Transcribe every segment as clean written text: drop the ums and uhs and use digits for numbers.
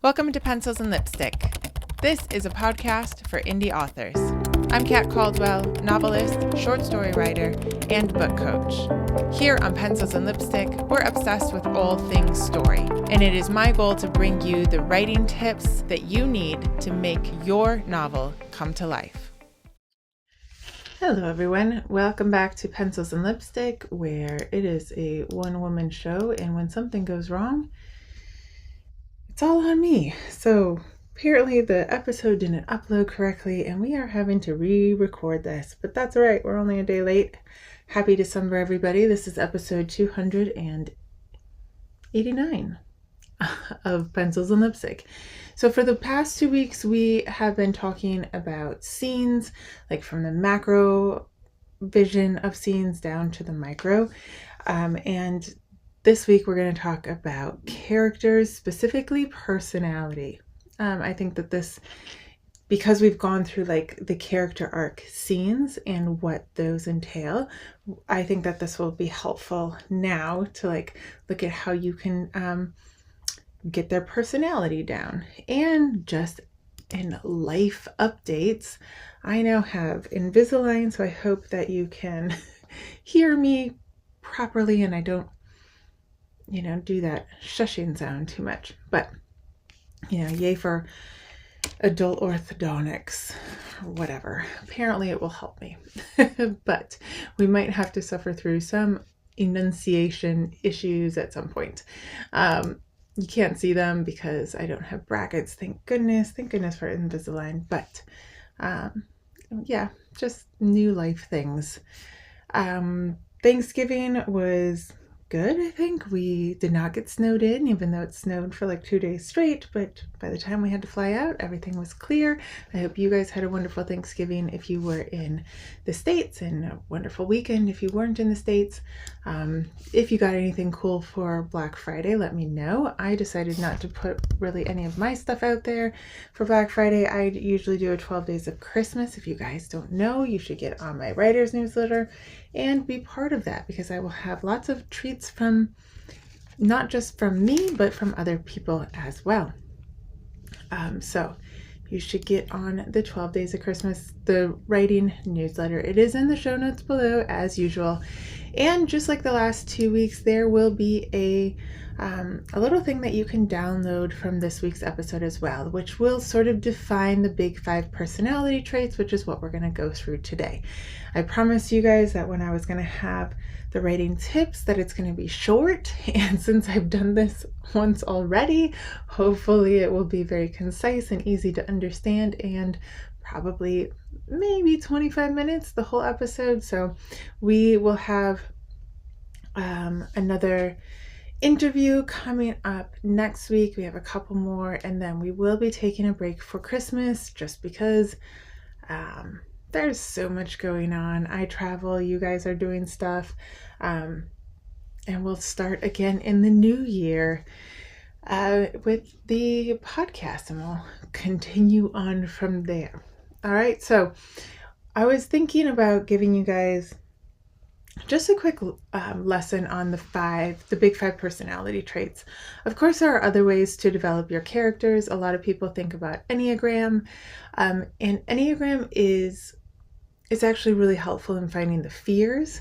Welcome to Pencils and Lipstick. This is a podcast for indie authors. I'm Kat Caldwell, novelist, short story writer, and book coach. Here on Pencils and Lipstick, we're obsessed with all things story, and it is my goal to bring you the writing tips that you need to make your novel come to life. Hello everyone, welcome back to Pencils and Lipstick, where it is a one-woman show, and when something goes wrong, it's all on me. So apparently the episode didn't upload correctly and we are having to re-record this, but that's all right. We're only a day late. Happy December, everybody. This is episode 289 of Pencils and Lipstick. So for the past 2 weeks, we have been talking about scenes, like from the macro vision of scenes down to the micro. And this week, we're going to talk about characters, specifically personality. I think that this, because we've gone through like the character arc scenes and what those entail, I think that this will be helpful now to like look at how you can get their personality down. And just in life updates, I now have Invisalign, so I hope that you can hear me properly and I don't do that shushing sound too much. But, yay for adult orthodontics, or whatever. Apparently it will help me. But we might have to suffer through some enunciation issues at some point. You can't see them because I don't have brackets. Thank goodness for Invisalign. But, just new life things. Thanksgiving was good, I think. We did not get snowed in, even though it snowed for like 2 days straight, but by the time we had to fly out, everything was clear. I hope you guys had a wonderful Thanksgiving if you were in the States, and a wonderful weekend if you weren't in the States. If you got anything cool for Black Friday, let me know. I decided not to put really any of my stuff out there for Black Friday. I usually do a 12 Days of Christmas. If you guys don't know, you should get on my writer's newsletter and be part of that, because I will have lots of treats from, not just from me, but from other people as well. So you should get on the 12 Days of Christmas, the writing newsletter. It is in the show notes below as usual. And just like the last 2 weeks, there will be a little thing that you can download from this week's episode as well, which will sort of define the big 5 personality traits, which is what we're going to go through today. I promised you guys that when I was going to have the writing tips that it's going to be short, and since I've done this once already, hopefully it will be very concise and easy to understand, and probably maybe 25 minutes, the whole episode. So we will have another interview coming up next week. We have a couple more, and then we will be taking a break for Christmas just because there's so much going on. I travel, you guys are doing stuff, and we'll start again in the new year with the podcast, and we'll continue on from there. All right, so I was thinking about giving you guys just a quick lesson on the big 5 personality traits. Of course, there are other ways to develop your characters. A lot of people think about Enneagram, and Enneagram is actually really helpful in finding the fears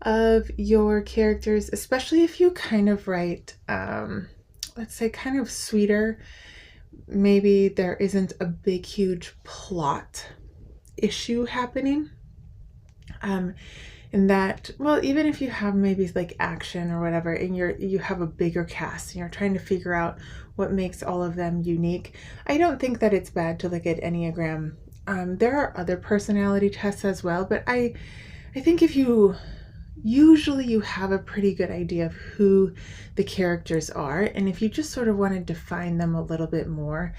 of your characters, especially if you kind of write, let's say, kind of sweeter. Maybe there isn't a big, huge plot issue happening. In that, well, even if you have maybe like action or whatever, and you have a bigger cast and you're trying to figure out what makes all of them unique, I don't think that it's bad to look at Enneagram. There are other personality tests as well, but I think if you have a pretty good idea of who the characters are, and if you just sort of want to define them a little bit more,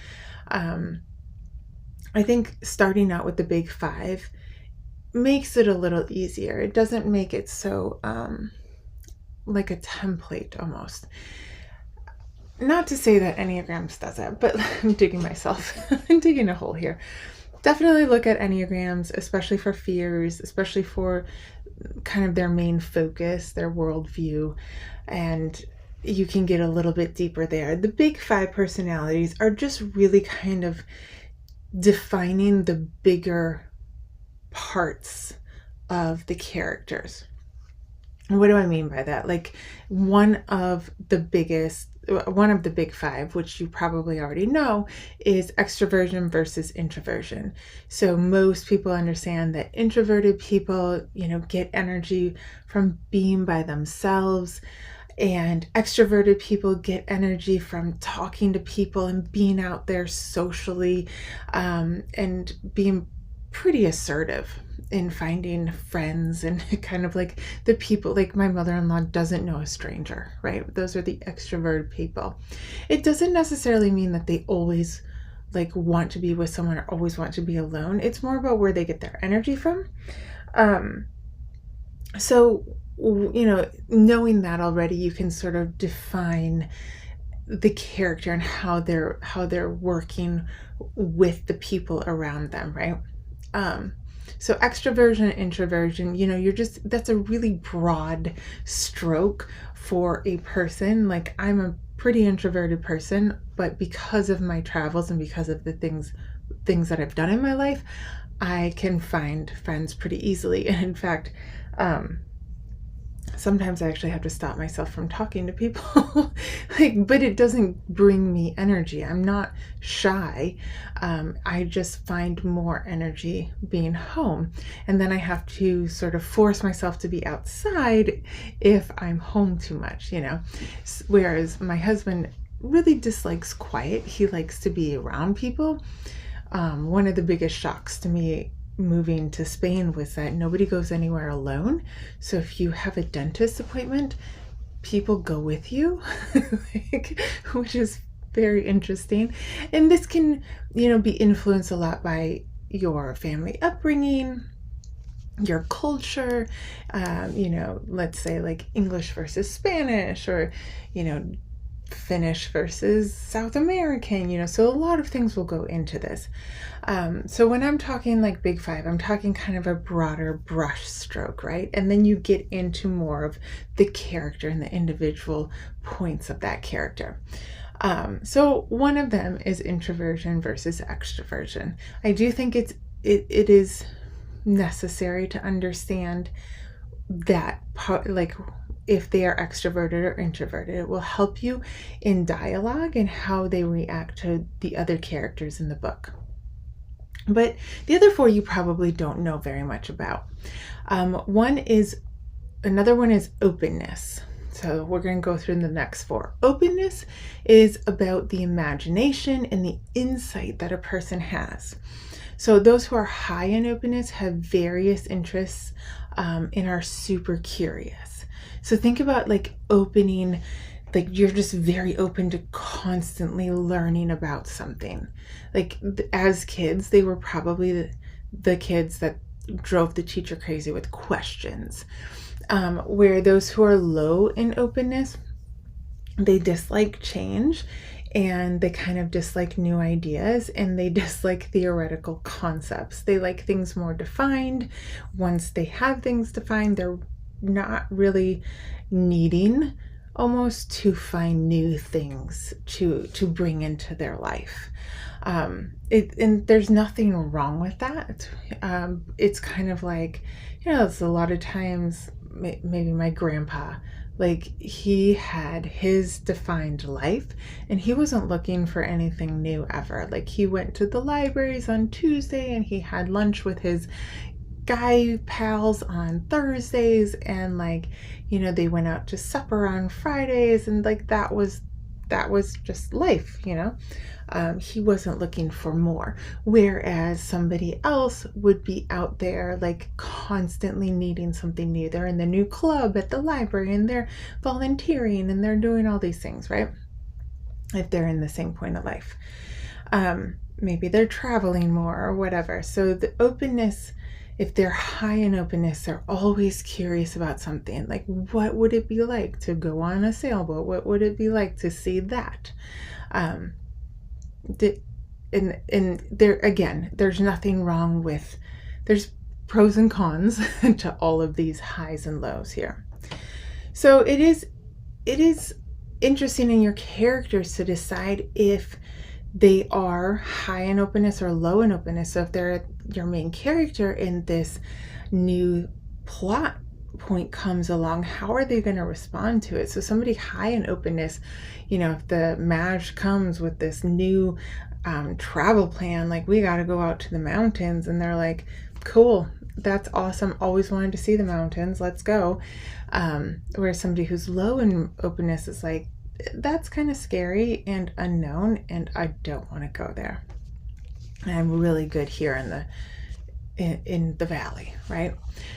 I think starting out with the big 5 makes it a little easier. It doesn't make it so like a template almost. Not to say that Enneagrams does that, but I'm digging a hole here. Definitely look at Enneagrams, especially for fears, especially for kind of their main focus, their worldview, and you can get a little bit deeper there. The big five personalities are just really kind of defining the bigger parts of the characters. What do I mean by that? Like one of the big five, which you probably already know, is extroversion versus introversion. So most people understand that introverted people, get energy from being by themselves, and extroverted people get energy from talking to people and being out there socially, and being pretty assertive in finding friends, and kind of like the people, like my mother-in-law doesn't know a stranger, right? Those are the extroverted people. It doesn't necessarily mean that they always like want to be with someone or always want to be alone. It's more about where they get their energy from. So knowing that already, you can sort of define the character and how they're working with the people around them, right? So extroversion and introversion, that's a really broad stroke for a person. Like I'm a pretty introverted person, but because of my travels and because of the things that I've done in my life, I can find friends pretty easily. And in fact, sometimes I actually have to stop myself from talking to people, but it doesn't bring me energy. I'm not shy. I just find more energy being home. And then I have to sort of force myself to be outside if I'm home too much, Whereas my husband really dislikes quiet. He likes to be around people. One of the biggest shocks to me moving to Spain was that nobody goes anywhere alone. So if you have a dentist appointment, people go with you, which is very interesting. And this can, be influenced a lot by your family upbringing, your culture, let's say like English versus Spanish, or, Finnish versus South American, so a lot of things will go into this. So when I'm talking like big five, I'm talking kind of a broader brush stroke, right? And then you get into more of the character and the individual points of that character. So one of them is introversion versus extroversion. I do think it is necessary to understand that part, like if they are extroverted or introverted. It will help you in dialogue and how they react to the other characters in the book. But the other four you probably don't know very much about. Another one is openness. So we're going to go through the next four. Openness is about the imagination and the insight that a person has. So those who are high in openness have various interests, and are super curious. So think about like opening, like you're just very open to constantly learning about something. Like as kids, they were probably the kids that drove the teacher crazy with questions. Where those who are low in openness, they dislike change, and they kind of dislike new ideas, and they dislike theoretical concepts. They like things more defined. Once they have things defined, they're not really needing almost to find new things to bring into their life. And there's nothing wrong with that. It's kind of like, it's a lot of times, maybe my grandpa, like he had his defined life and he wasn't looking for anything new ever. Like he went to the libraries on Tuesday and he had lunch with his guy pals on Thursdays, and they went out to supper on Fridays, and like that was just life. He wasn't looking for more, whereas somebody else would be out there like constantly needing something new. They're in the new club at the library and they're volunteering and they're doing all these things, right? If they're in the same point of life, maybe they're traveling more or whatever. So the openness, if they're high in openness, they're always curious about something. Like, what would it be like to go on a sailboat? What would it be like to see that? And there again, there's nothing wrong with, there's pros and cons to all of these highs and lows here. So it is interesting in your characters to decide if they are high in openness or low in openness. So if they're your main character in this new plot point comes along, how are they going to respond to it? So somebody high in openness, if the Maj comes with this new travel plan, like we got to go out to the mountains, and they're like, cool, that's awesome, always wanted to see the mountains, let's go. Whereas somebody who's low in openness is like, that's kind of scary and unknown, and I don't want to go there. And I'm really good here in the valley, right?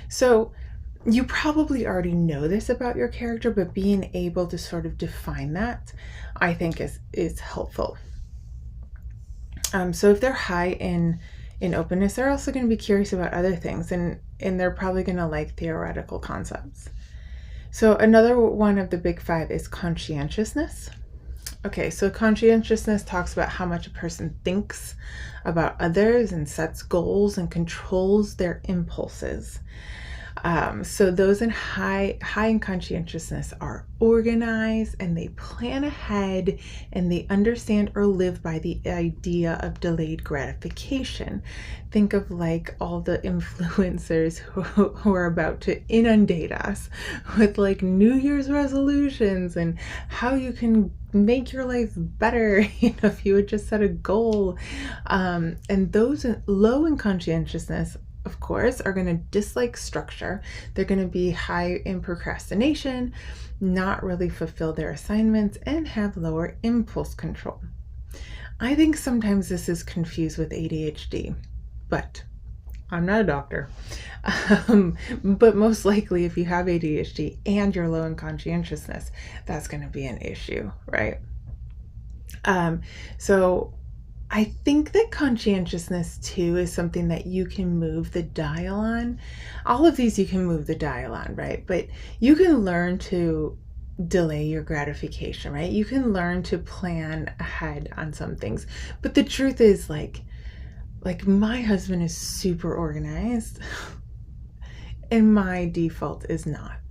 So you probably already know this about your character, but being able to sort of define that, I think is helpful. So if they're high in openness, they're also going to be curious about other things, and they're probably going to like theoretical concepts. So another one of the big five is conscientiousness. Okay, so conscientiousness talks about how much a person thinks about others and sets goals and controls their impulses. So those in high in conscientiousness are organized, and they plan ahead, and they understand or live by the idea of delayed gratification. Think of like all the influencers who are about to inundate us with like New Year's resolutions and how you can make your life better, if you would just set a goal. And those low in conscientiousness, of course, are going to dislike structure. They're going to be high in procrastination, not really fulfill their assignments, and have lower impulse control. I think sometimes this is confused with ADHD, but I'm not a doctor. But most likely, if you have ADHD and you're low in conscientiousness, that's going to be an issue, right? So I think that conscientiousness too is something that you can move the dial on. All of these you can move the dial on, right? But you can learn to delay your gratification, right? You can learn to plan ahead on some things. But the truth is, like my husband is super organized and my default is not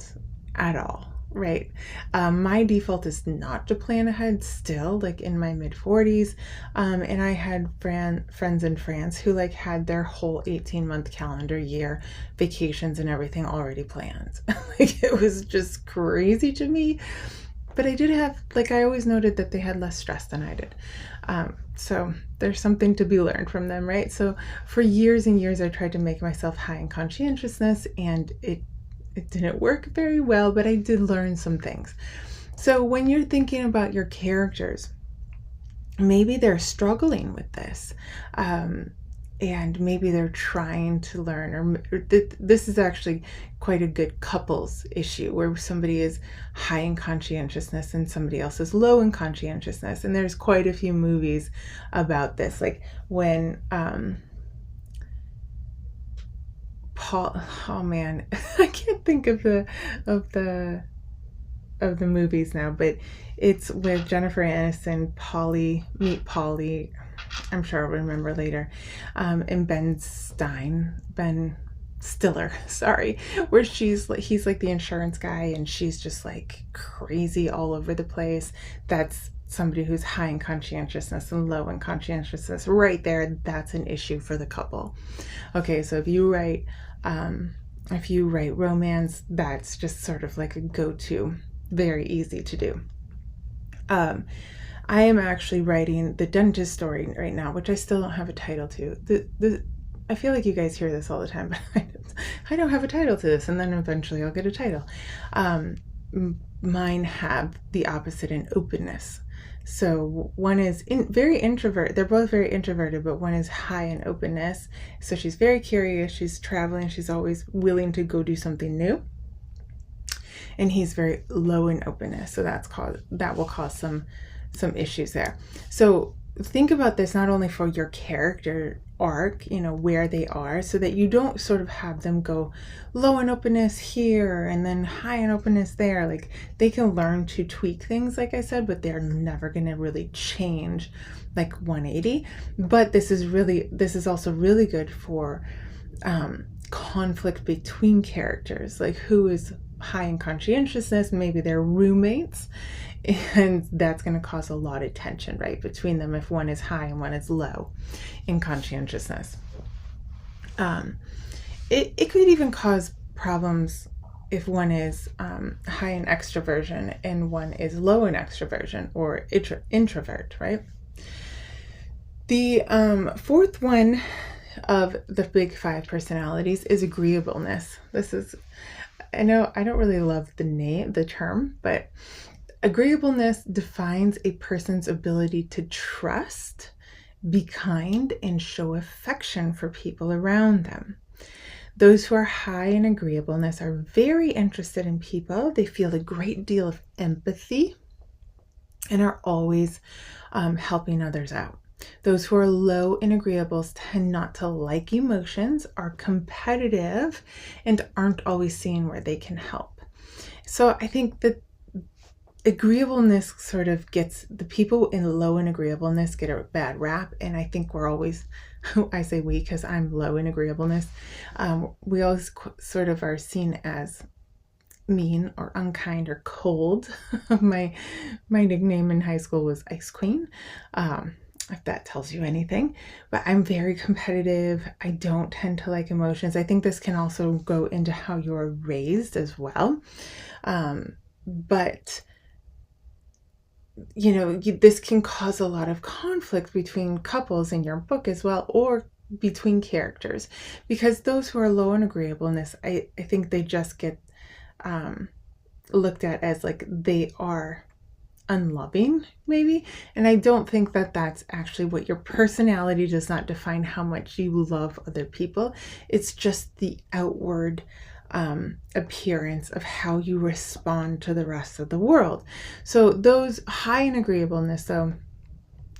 at all. Right. My default is not to plan ahead still, like in my mid-40s. And I had friends in France who like had their whole 18-month calendar year vacations and everything already planned. Like it was just crazy to me. But I did have, I always noted that they had less stress than I did. So there's something to be learned from them, right? So for years and years, I tried to make myself high in conscientiousness, and it didn't work very well, but I did learn some things. So when you're thinking about your characters, maybe they're struggling with this, and maybe they're trying to learn, or this is actually quite a good couples issue where somebody is high in conscientiousness and somebody else is low in conscientiousness. And there's quite a few movies about this, like when Paul, oh man, I can't think of the movies now, but it's with Jennifer Aniston, Meet Polly, I'm sure I'll remember later, and Ben Stiller, sorry, where he's like the insurance guy and she's just like crazy all over the place. That's somebody who's high in conscientiousness and low in conscientiousness right there. That's an issue for the couple. Okay, so if you write romance, that's just sort of like a go-to, very easy to do. I am actually writing the dentist story right now, which I still don't have a title to. I feel like you guys hear this all the time, but I don't have a title to this, and then eventually I'll get a title. Mine have the opposite in openness. So one is very introvert. They're both very introverted, but one is high in openness. So she's very curious. She's traveling. She's always willing to go do something new. And he's very low in openness. So that will cause some issues there. So think about this not only for your character arc, where they are, so that you don't sort of have them go low in openness here and then high in openness there. Like they can learn to tweak things, like I said, but they're never going to really change like 180. But this is also really good for conflict between characters, like who is high in conscientiousness, maybe they're roommates, And that's going to cause a lot of tension, right, between them if one is high and one is low in conscientiousness. It could even cause problems if one is high in extroversion and one is low in extroversion or introvert, right? The fourth one of the big 5 personalities is agreeableness. I know I don't really love the term, but agreeableness defines a person's ability to trust, be kind, and show affection for people around them. Those who are high in agreeableness are very interested in people. They feel a great deal of empathy and are always helping others out. Those who are low in agreeables tend not to like emotions, are competitive, and aren't always seeing where they can help. So I think that agreeableness sort of gets, the people in low in agreeableness get a bad rap. And I think we're always, I say we because I'm low in agreeableness, we always sort of are seen as mean or unkind or cold. My nickname in high school was Ice Queen, if that tells you anything. But I'm very competitive. I don't tend to like emotions. I think this can also go into how you're raised as well. But this can cause a lot of conflict between couples in your book as well, or between characters, because those who are low in agreeableness, I think they just get looked at as like they are unloving, maybe. And I don't think that that's actually what your personality does not define how much you love other people. It's just the outward appearance of how you respond to the rest of the world. So those high in agreeableness, though,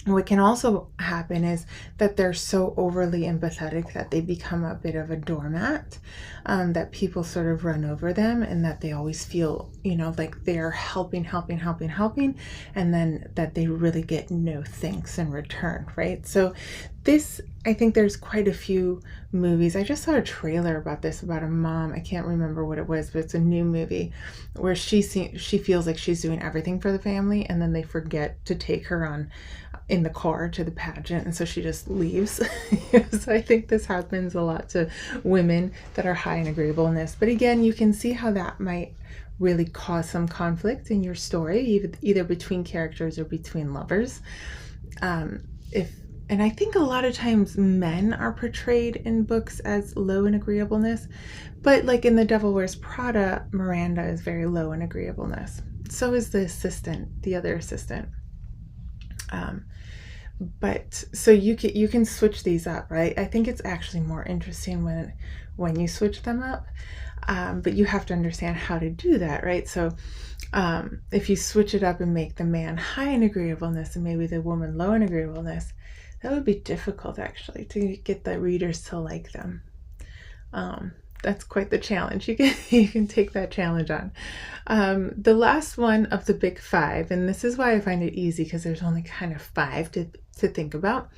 what can also happen is that they're so overly empathetic that they become a bit of a doormat, that people sort of run over them, and that they always feel, like they're helping, and then that they really get no thanks in return, right? So this, I think there's quite a few movies. I just saw a trailer about this, about a mom. I can't remember what it was, but it's a new movie where she feels like she's doing everything for the family, and then they forget to take her on in the car to the pageant, and so she just leaves. So I think this happens a lot to women that are high in agreeableness. But again, you can see how that might really cause some conflict in your story, either between characters or between lovers. And I think a lot of times men are portrayed in books as low in agreeableness, but like in The Devil Wears Prada, Miranda is very low in agreeableness. So is the other assistant. But so you can switch these up, right? I think it's actually more interesting when you switch them up, but you have to understand how to do that, right? So if you switch it up and make the man high in agreeableness and maybe the woman low in agreeableness, that would be difficult actually to get the readers to like them. That's quite the challenge. You can take that challenge on. The last one of the big 5, and this is why I find it easy because there's only kind of 5 to think about,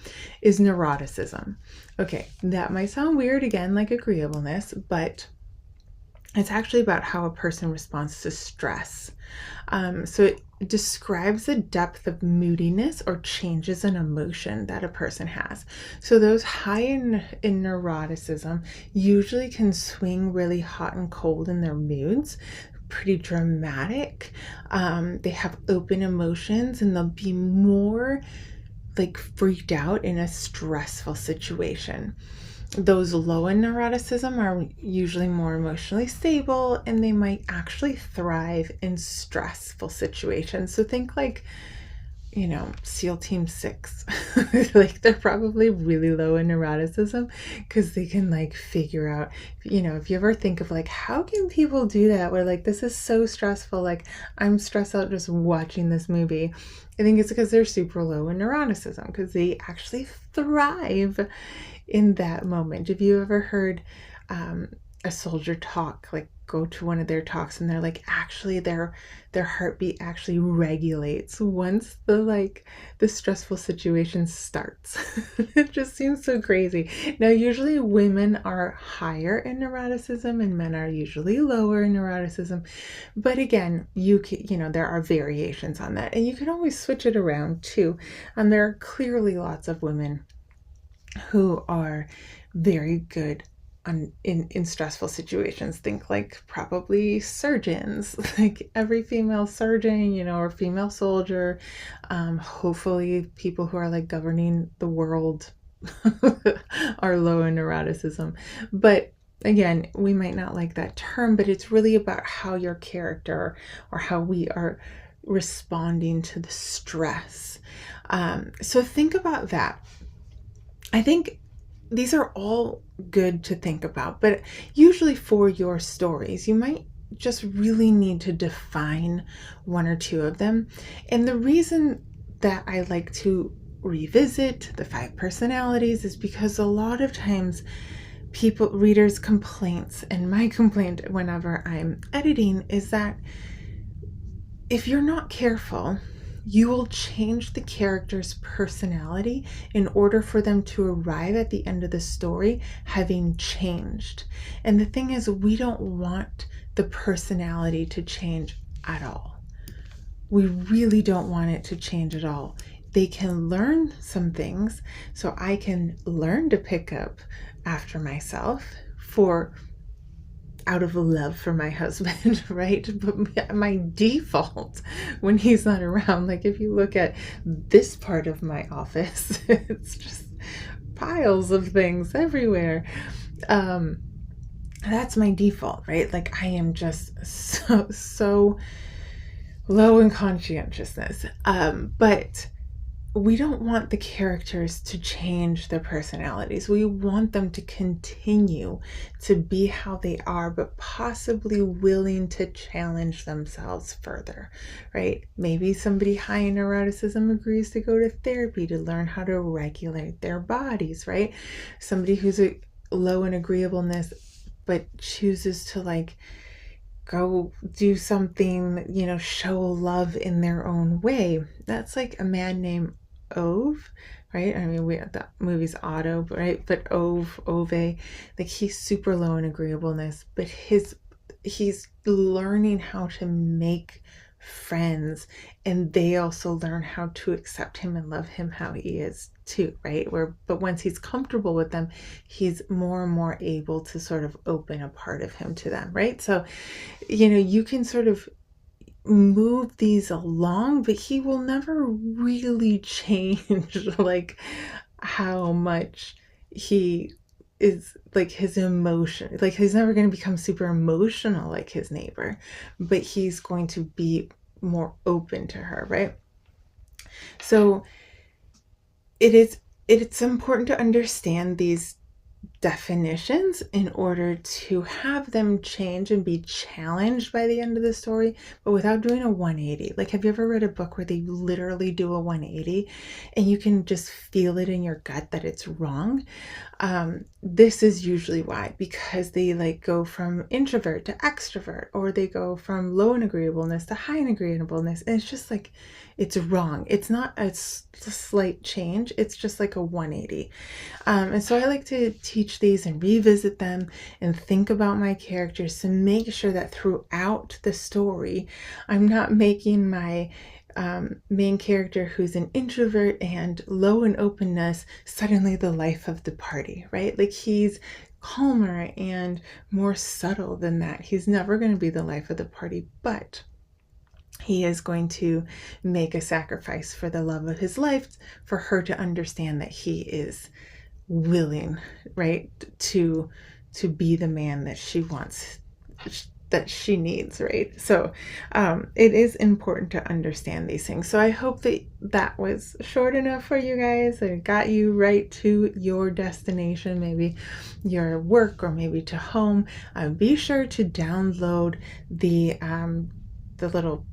is neuroticism. Okay, that might sound weird again, like agreeableness, but it's actually about how a person responds to stress. So it describes the depth of moodiness or changes in emotion that a person has. So those high in neuroticism usually can swing really hot and cold in their moods, pretty dramatic. They have open emotions, and they'll be more like freaked out in a stressful situation. Those low in neuroticism are usually more emotionally stable, and they might actually thrive in stressful situations. So think like, SEAL Team 6. Like they're probably really low in neuroticism because they can like figure out, if you ever think of like, how can people do that? Where like, this is so stressful. Like I'm stressed out just watching this movie. I think it's because they're super low in neuroticism because they actually thrive in that moment. Have you ever heard a soldier talk like go to one of their talks and they're like, actually their heartbeat actually regulates once the stressful situation starts. It just seems so crazy. Now, usually women are higher in neuroticism and men are usually lower in neuroticism. But again, there are variations on that, and you can always switch it around too. And there are clearly lots of women who are very good in stressful situations. Think like probably surgeons, like every female surgeon, or female soldier, hopefully people who are like governing the world are low in neuroticism. But again, we might not like that term, but it's really about how your character or how we are responding to the stress. So think about that. I think these are all good to think about, but usually for your stories, you might just really need to define one or two of them. And the reason that I like to revisit the 5 personalities is because a lot of times readers' complaints, and my complaint whenever I'm editing, is that if you're not careful, you will change the character's personality in order for them to arrive at the end of the story having changed. And the thing is, we don't want the personality to change at all. We really don't want it to change at all. They can learn some things, so I can learn to pick up after myself out of love for my husband, right? But my default when he's not around, like if you look at this part of my office, it's just piles of things everywhere. That's my default, right? Like I am just so low in conscientiousness. But we don't want the characters to change their personalities. We want them to continue to be how they are, but possibly willing to challenge themselves further, right? Maybe somebody high in neuroticism agrees to go to therapy to learn how to regulate their bodies, right? Somebody who's low in agreeableness, but chooses to go do something, show love in their own way. That's like a man named Ove, right? I mean, the movie's Otto, right? But Ove, like he's super low in agreeableness, but he's learning how to make friends, and they also learn how to accept him and love him how he is too, right? But once he's comfortable with them, he's more and more able to sort of open a part of him to them, right? So, you can sort of move these along, but he will never really change like how much he is, like his emotion, like he's never going to become super emotional like his neighbor, but he's going to be more open to her, right? So it's important to understand these definitions in order to have them change and be challenged by the end of the story, but without doing a 180. Like, have you ever read a book where they literally do a 180 and you can just feel it in your gut that it's wrong? This is usually why, because they go from introvert to extrovert, or they go from low in agreeableness to high in agreeableness, and it's just it's wrong. It's not a slight change, it's just like a 180. And so I like to teach these and revisit them and think about my characters to make sure that throughout the story, I'm not making my main character who's an introvert and low in openness suddenly the life of the party, right? Like, he's calmer and more subtle than that. He's never going to be the life of the party, but he is going to make a sacrifice for the love of his life, for her to understand that he is willing, right, to be the man that she wants, that she needs, right? So it is important to understand these things. So I hope that was short enough for you guys and got you right to your destination, maybe your work or maybe to home. Be sure to download the little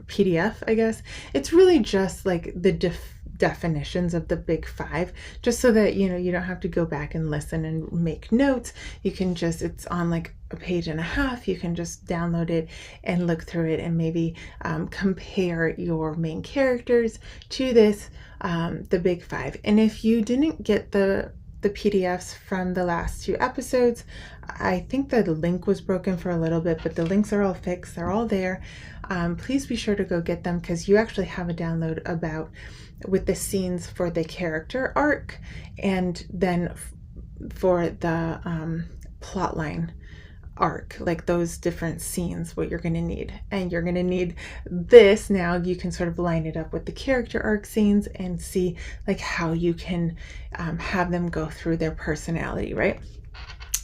PDF, I guess. It's really just like the definitions of the big five, just so that you don't have to go back and listen and make notes. You can just, it's on like a page and a half. You can just download it and look through it and maybe compare your main characters to this, the big five. And if you didn't get the PDFs from the last 2 episodes, I think the link was broken for a little bit, but the links are all fixed. They're all there. Please be sure to go get them, because you actually have a download about with the scenes for the character arc, and then for the plot line arc, like those different scenes, what you're going to need. And you're going to need this. Now you can sort of line it up with the character arc scenes and see like how you can have them go through their personality, right?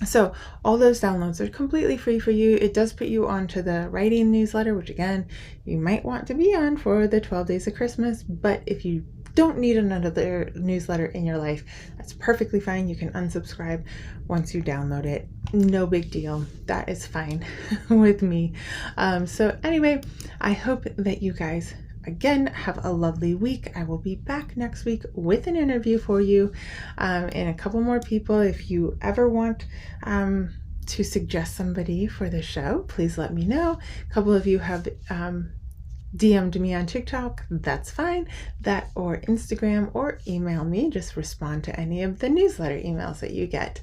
So all those downloads are completely free for you. It does put you onto the writing newsletter, which again, you might want to be on for the 12 days of Christmas. But if you don't need another newsletter in your life, that's perfectly fine. You can unsubscribe once you download it. No big deal. That is fine with me. So anyway, I hope that you guys again have a lovely week. I will be back next week with an interview for you, and a couple more people. If you ever want to suggest somebody for the show, please let me know. A couple of you have DM'd me on TikTok. That's fine. That, or Instagram, or email me. Just respond to any of the newsletter emails that you get.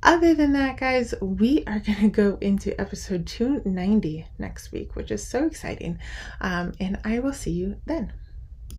Other than that, guys, we are going to go into episode 290 next week, which is so exciting. And I will see you then.